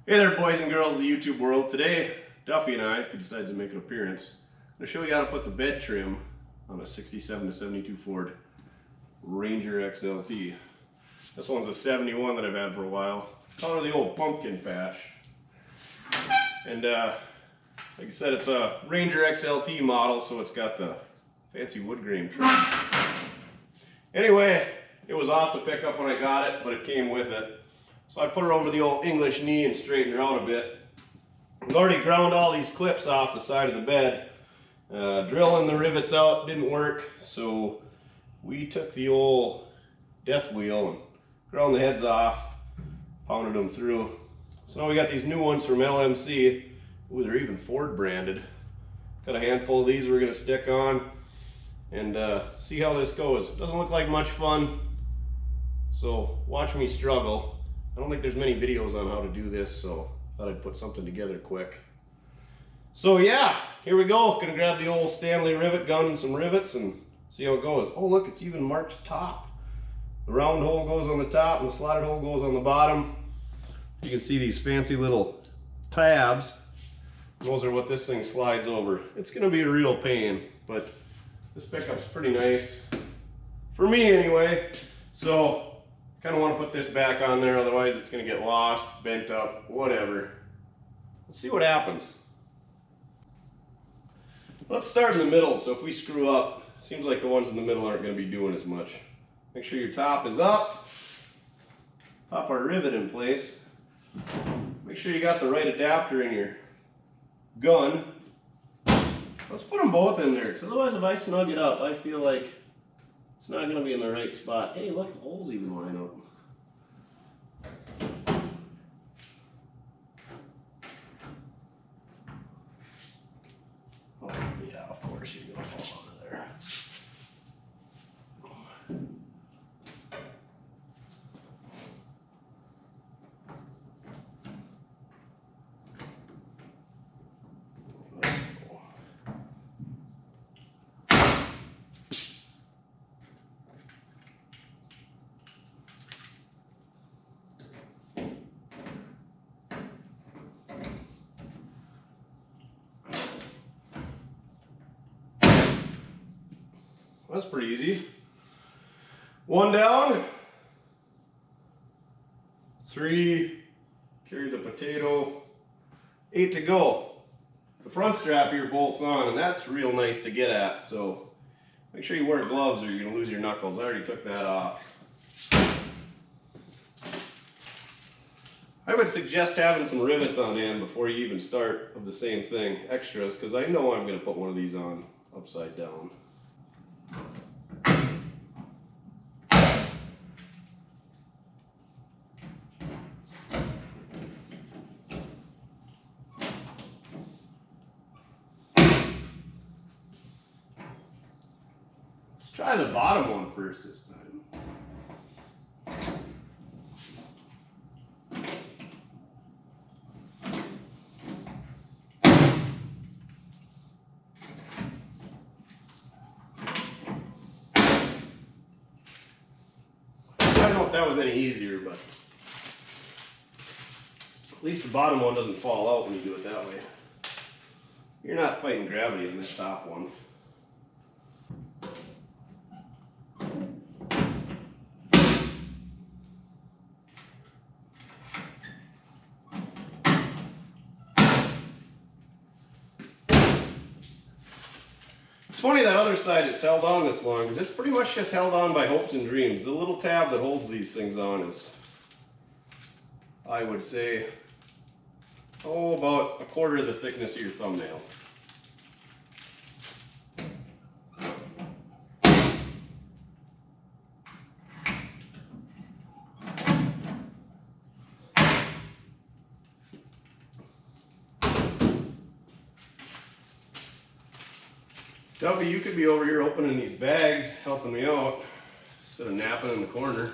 Hey there, boys and girls of the YouTube world. Today, Duffy and I, if he decides to make an appearance, I'm going to show you how to put the bed trim on a 67 to 72 Ford Ranger XLT. This one's a 71 that I've had for a while. Call her the old pumpkin patch. And like I said, it's a Ranger XLT model, so it's got the fancy wood grain trim. Anyway, it was off the pickup when I got it, but it came with it. So I put her over the old English knee and straightened her out a bit. I've already ground all these clips off the side of the bed. Drilling the rivets out didn't work, so we took the old death wheel and ground the heads off, pounded them through. So now we got these new ones from LMC. Ooh, they're even Ford branded. Got a handful of these we're going to stick on and see how this goes. It doesn't look like much fun, so watch me struggle. I don't think there's many videos on how to do this, so I thought I'd put something together quick. So yeah, here we go. Gonna grab the old Stanley rivet gun and some rivets and see how it goes. Oh look, it's even marked top. The round hole goes on the top and the slotted hole goes on the bottom. You can see these fancy little tabs. Those are what this thing slides over. It's gonna be a real pain, but this pickup's pretty nice. For me anyway. So kind of want to put this back on there, otherwise it's going to get lost, bent up, whatever. Let's see what happens. Let's start in the middle, so if we screw up, seems like the ones in the middle aren't going to be doing as much. Make sure your top is up. Pop our rivet in place. Make sure you got the right adapter in your gun. Let's put them both in there, because otherwise if I snug it up, I feel like it's not going to be in the right spot. Hey, look, the holes even line up. Oh, yeah, of course you're going to fall out of there. That's pretty easy. One down. 3, carry the potato. 8 to go. The front strap here bolts on, and that's real nice to get at, so make sure you wear gloves or you're going to lose your knuckles. I already took that off. I would suggest having some rivets on the end before you even start of the same thing, extras, because I know I'm going to put one of these on upside down. Let's try the bottom one first this time. I don't know if that was any easier, but at least the bottom one doesn't fall out when you do it that way. You're not fighting gravity in this top one. It's funny that other side is held on this long, because it's pretty much just held on by hopes and dreams. The little tab that holds these things on is, I would say, about 1/4 of the thickness of your thumbnail. Duffy, you could be over here opening these bags, helping me out, instead of napping in the corner.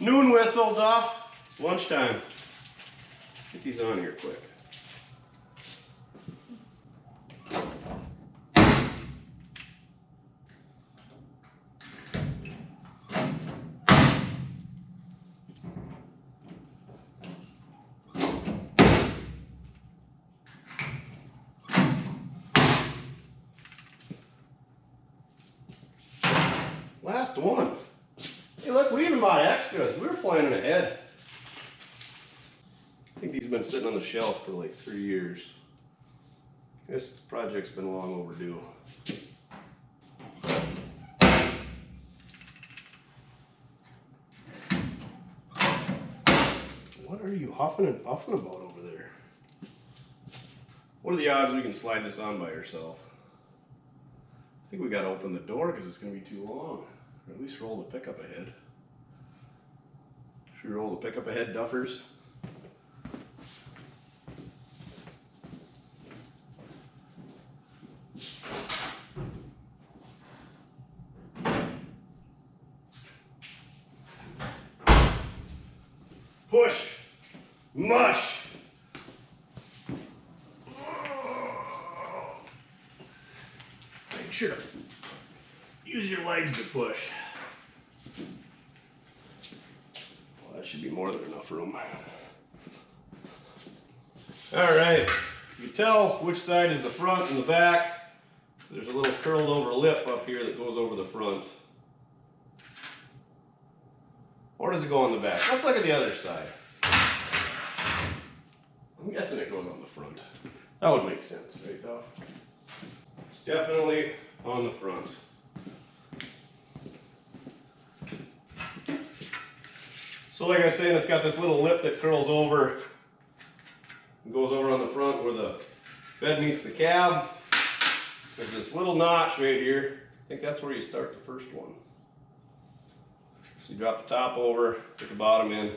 Noon whistle, Duff. It's lunchtime. Get these on here quick. Last one. Hey look, we even bought extras. We were planning ahead. I think these have been sitting on the shelf for like 3 years. This project's been long overdue. What are you huffing and puffing about over there? What are the odds we can slide this on by yourself? I think we gotta open the door because it's gonna be too long. Or at least roll the pickup ahead. Should we roll the pickup ahead, duffers? Push! Mush! Make sure to use your legs to push. Well, that should be more than enough room. Alright, you can tell which side is the front and the back. There's a little curled over lip up here that goes over the front. Or does it go on the back? Let's look at the other side. I'm guessing it goes on the front. That would make sense, right, Doc? It's definitely on the front. So like I was saying, it's got this little lip that curls over and goes over on the front where the bed meets the cab. There's this little notch right here. I think that's where you start the first one. So you drop the top over, put the bottom in,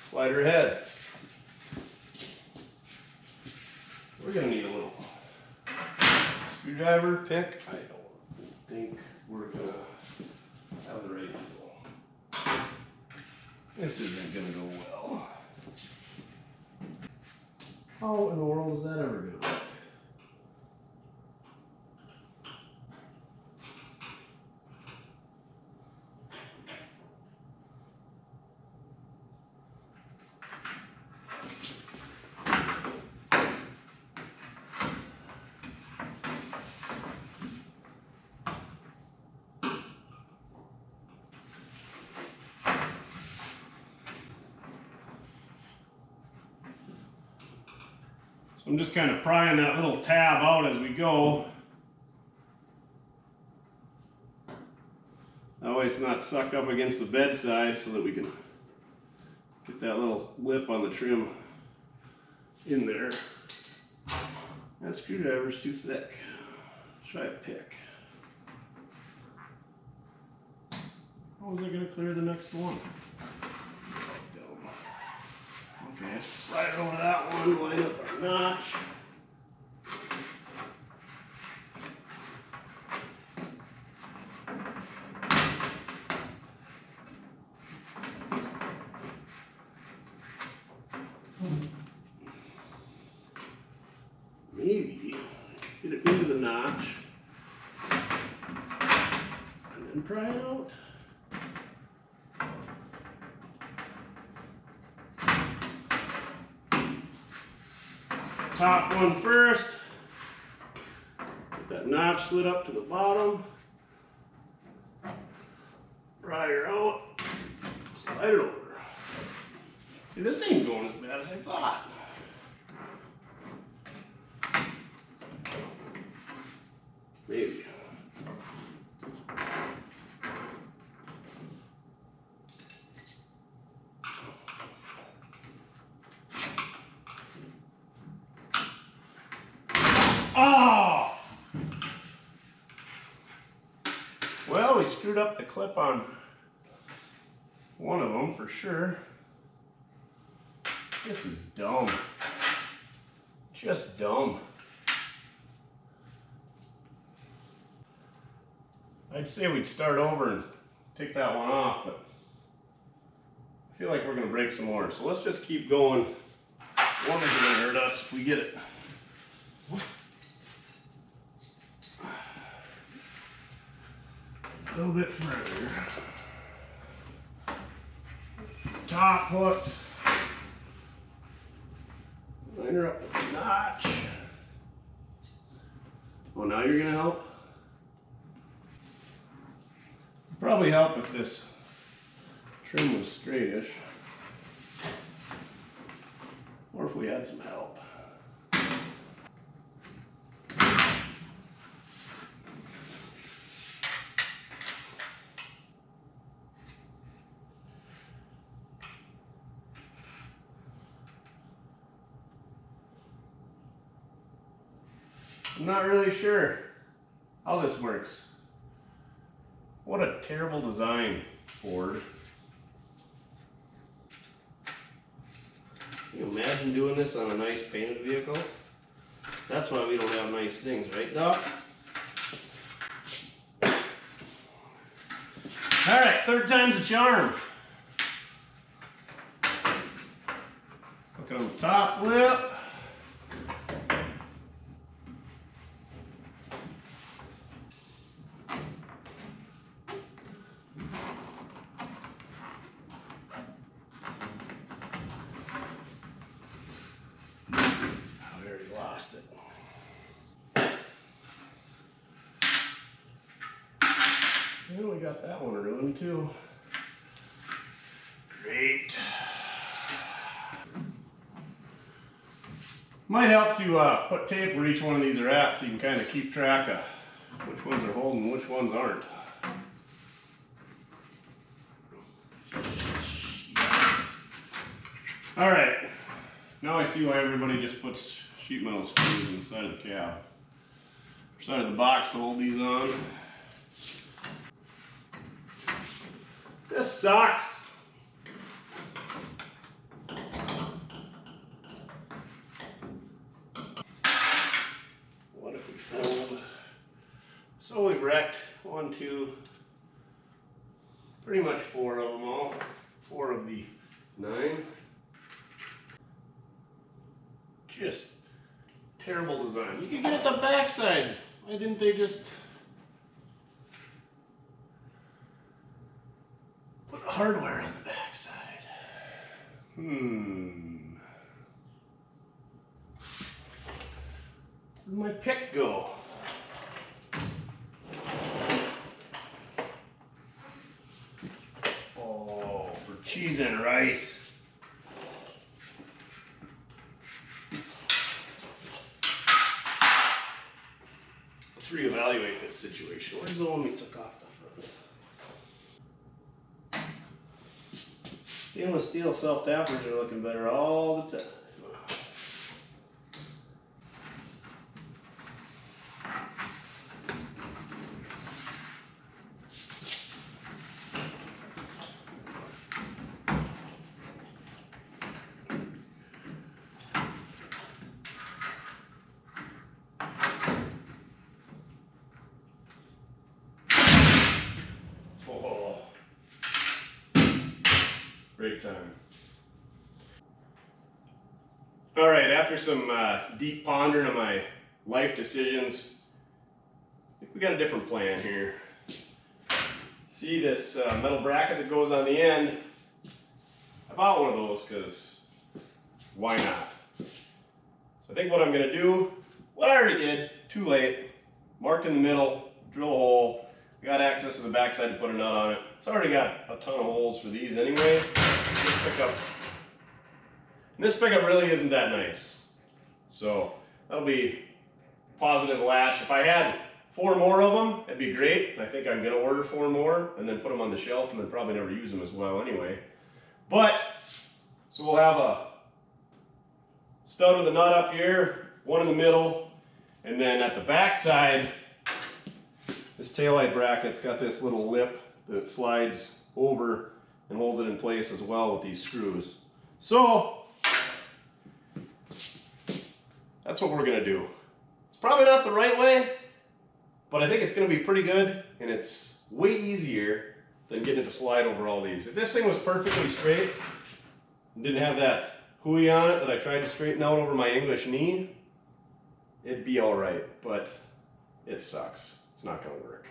slide her head. We're gonna need a little screwdriver, pick. I don't think we're gonna have the right tool. This isn't gonna go well. How in the world is that ever gonna work? I'm just kind of prying that little tab out as we go. That way it's not sucked up against the bedside so that we can get that little lip on the trim in there. That screwdriver's too thick. Let's try a pick. How was I going to clear the next one? Okay, let's slide it over that one, line up our notch. Maybe get it into the notch and then pry it out. Top one first. Get that notch slid up to the bottom. Pry her out. Slide it over. See, this ain't going as bad as I thought. Maybe. Oh! Well, we screwed up the clip on one of them for sure. This is dumb. Just dumb. I'd say we'd start over and take that one off, but I feel like we're going to break some more. So let's just keep going. One isn't going to hurt us if we get it. A little bit further. Top hooked. Line her up with the notch. Oh, now you're gonna help? Probably help if this trim was straightish, or if we had some help. I'm not really sure how this works. What a terrible design, Ford. Can you imagine doing this on a nice painted vehicle? That's why we don't have nice things, right, Doc? Alright, third time's a charm. Look on the top lip. Well, we got that one ruined too. Great. Might help to put tape where each one of these are at so you can kind of keep track of which ones are holding and which ones aren't. Alright, now I see why everybody just puts sheet metal screws in the side of the cab. Or side of the box to hold these on. This sucks. What if we fold? So we've wrecked 1, 2, pretty much 4 of them all. 4 of the 9. Just terrible design. You can get the backside. Why didn't they just put hardware on the backside? Where'd my pick go? Oh, for cheese and rice. Let's reevaluate this situation. Where's the one we took off the front? Stainless steel self-tappers are looking better all the time. Great time. All right, after some deep pondering of my life decisions, I think we got a different plan here. See this metal bracket that goes on the end? I bought one of those because why not? So I think what I'm going to do, what I already did, too late, marked in the middle, drill a hole. I got access to the backside to put a nut on it. It's already got a ton of holes for these anyway. This pickup really isn't that nice. So that'll be positive latch. If I had 4 more of them, it'd be great. I think I'm gonna order 4 more and then put them on the shelf and then probably never use them as well anyway. But, so we'll have a stud with a nut up here, one in the middle, and then at the back side, this taillight bracket's got this little lip that slides over and holds it in place as well with these screws. So, that's what we're gonna do. It's probably not the right way, but I think it's gonna be pretty good, and it's way easier than getting it to slide over all these. If this thing was perfectly straight and didn't have that hooey on it that I tried to straighten out over my English knee, it'd be all right, but it sucks. It's not gonna work.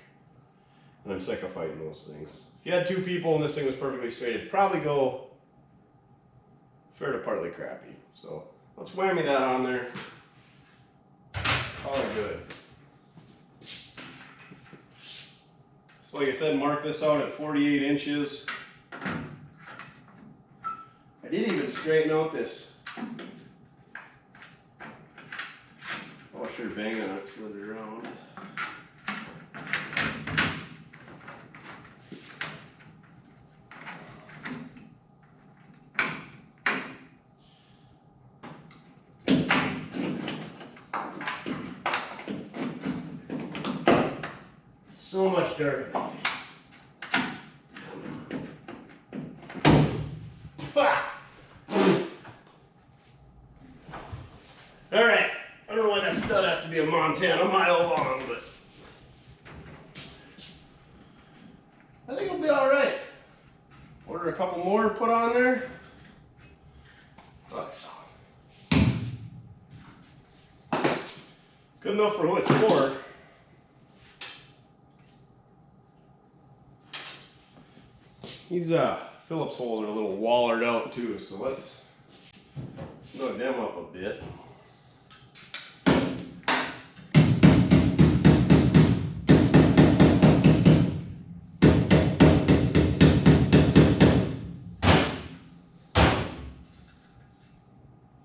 And I'm sick of fighting those things. If you had 2 people and this thing was perfectly straight, it'd probably go fair to partly crappy. So let's whammy that on there. Call it good. So like I said, mark this out at 48 inches. I didn't even straighten out this. Oh, sure, bang on it, slid it around. So much dirt in my face. Alright, I don't know why that stud has to be a Montana mile long, but I think it'll be alright. Order a couple more to put on there. Good enough for who it's for. These Phillips holes are a little wallered out too, so let's snug them up a bit.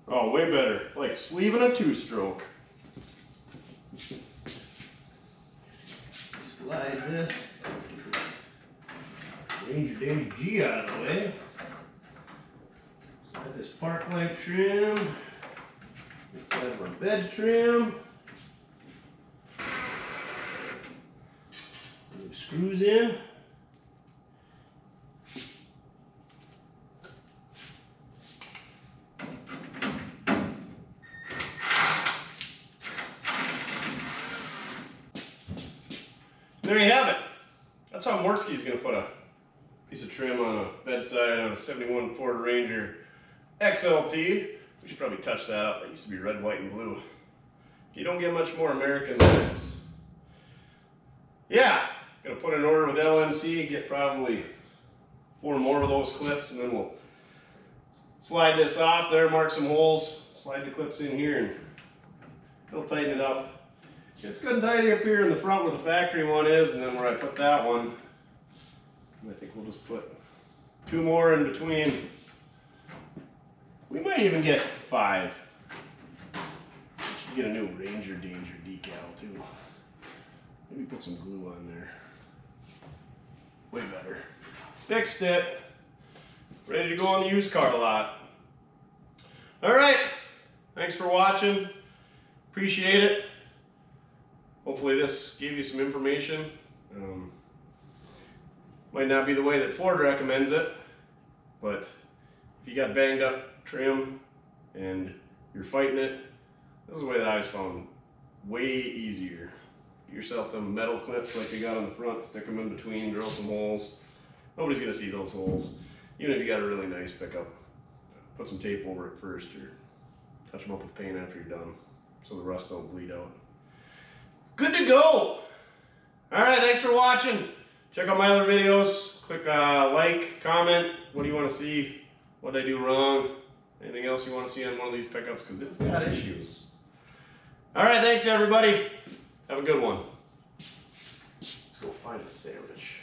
Oh, way better. Like sleeving a two-stroke. Slide this. Ranger Danger G out of the way. Slide this park light trim. Inside of our bed trim. Move screws in. There you have it. That's how Mortsky is going to put a piece of trim on a bedside on a 71 Ford Ranger XLT. We should probably touch that up. That used to be red, white, and blue. You don't get much more American than this. Yeah, going to put an order with LMC, get probably 4 more of those clips, and then we'll slide this off there, mark some holes, slide the clips in here, and it'll tighten it up. It's good and tidy up here in the front where the factory one is, and then where I put that one, I think we'll just put 2 more in between. We might even get 5. Should get a new Ranger Danger decal too. Maybe put some glue on there. Way better. Fixed it. Ready to go on the used car lot. Alright, thanks for watching. Appreciate it. Hopefully this gave you some information. Might not be the way that Ford recommends it, but if you got banged up trim and you're fighting it, this is the way that I've found way easier. Get yourself them metal clips like you got on the front, stick them in between, drill some holes. Nobody's gonna see those holes. Even if you got a really nice pickup, put some tape over it first or touch them up with paint after you're done so the rust don't bleed out. Good to go. All right, thanks for watching. Check out my other videos. Click like, comment. What do you want to see? What did I do wrong? Anything else you want to see on one of these pickups? Because it's got issues. All right, thanks everybody. Have a good one. Let's go find a sandwich.